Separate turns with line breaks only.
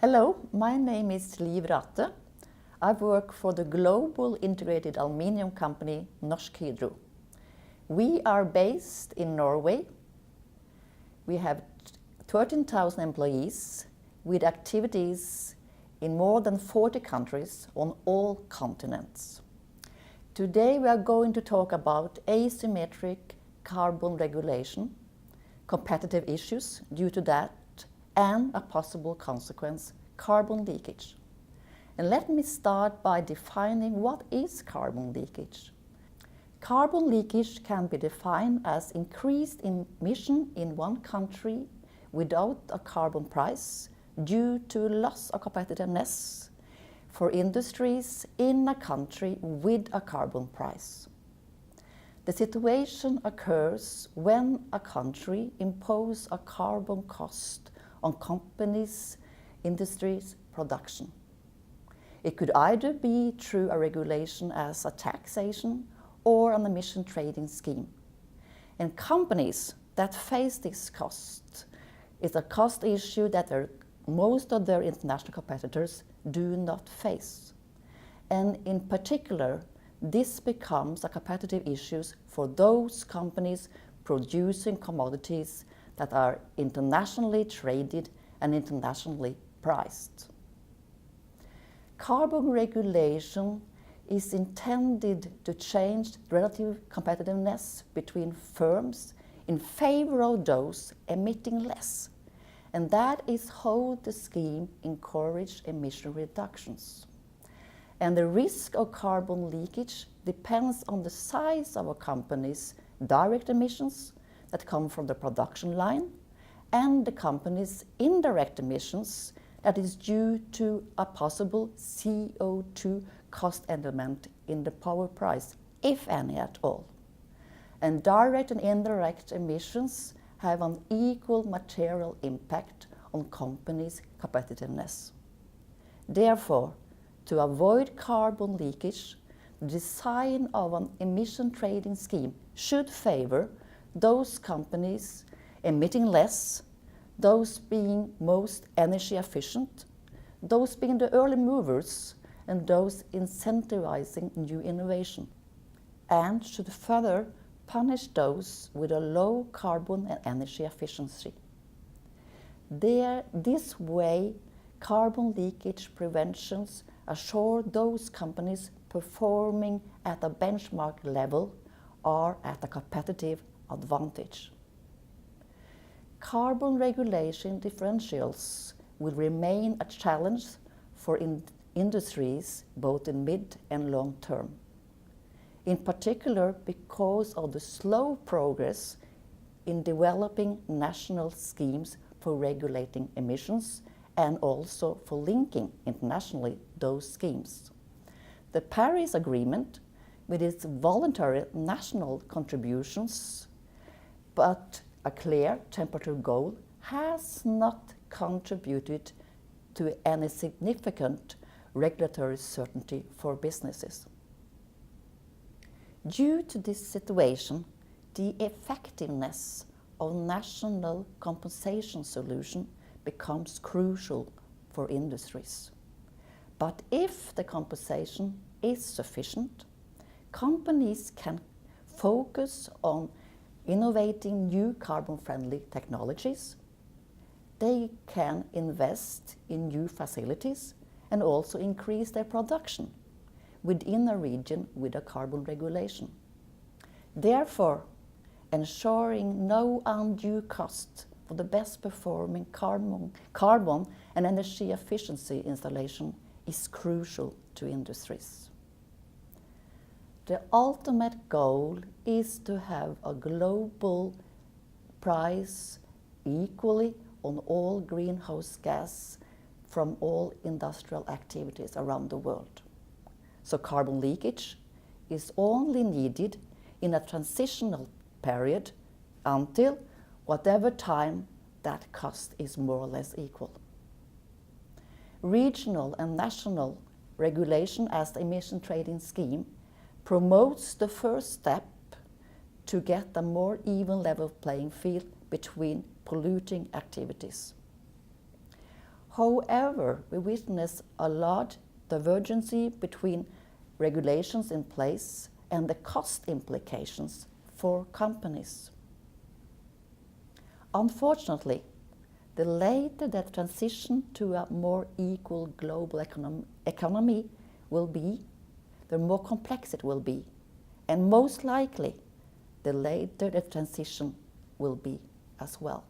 Hello, my name is Liv Rathe. I work for the global integrated aluminium company Norsk Hydro. We are based in Norway. We have 13,000 employees with activities in more than 40 countries on all continents. Today we are going to talk about asymmetric carbon regulation, competitive issues due to that, and a possible consequence, carbon leakage. And let me start by defining what is carbon leakage. Carbon leakage can be defined as increased emission in one country without a carbon price due to loss of competitiveness for industries in a country with a carbon price. The situation occurs when a country imposes a carbon cost on companies' industries' production. It could either be through a regulation as a taxation or an emission trading scheme. And companies that face this cost is a cost issue that most of their international competitors do not face. And in particular, this becomes a competitive issue for those companies producing commodities that are internationally traded and internationally priced. Carbon regulation is intended to change relative competitiveness between firms in favor of those emitting less. And that is how the scheme encourages emission reductions. And the risk of carbon leakage depends on the size of a company's direct emissions that come from the production line and the company's indirect emissions that is due to a possible CO2 cost element in the power price, if any at all. And direct and indirect emissions have an equal material impact on companies' competitiveness. Therefore, to avoid carbon leakage, the design of an emission trading scheme should favor those companies emitting less, those being most energy efficient, those being the early movers, and those incentivizing new innovation, and should further punish those with a low carbon and energy efficiency. This way, carbon leakage preventions assure those companies performing at a benchmark level are at a competitive advantage. Carbon regulation differentials will remain a challenge for industries both in mid and long term. In particular, because of the slow progress in developing national schemes for regulating emissions and also for linking internationally those schemes. The Paris Agreement, with its voluntary national contributions, but a clear temperature goal, has not contributed to any significant regulatory certainty for businesses. Due to this situation, the effectiveness of national compensation solution becomes crucial for industries. But if the compensation is sufficient, companies can focus on innovating new carbon-friendly technologies. They can invest in new facilities and also increase their production within a region with a carbon regulation. Therefore, ensuring no undue cost for the best performing carbon and energy efficiency installation is crucial to industries. The ultimate goal is to have a global price equally on all greenhouse gas from all industrial activities around the world. So carbon leakage is only needed in a transitional period until whatever time that cost is more or less equal. Regional and national regulation as the emission trading scheme promotes the first step to get a more even level playing field between polluting activities. However, we witness a large divergence between regulations in place and the cost implications for companies. Unfortunately, the later the transition to a more equal global economy will be, the more complex it will be, and most likely, the later the transition will be as well.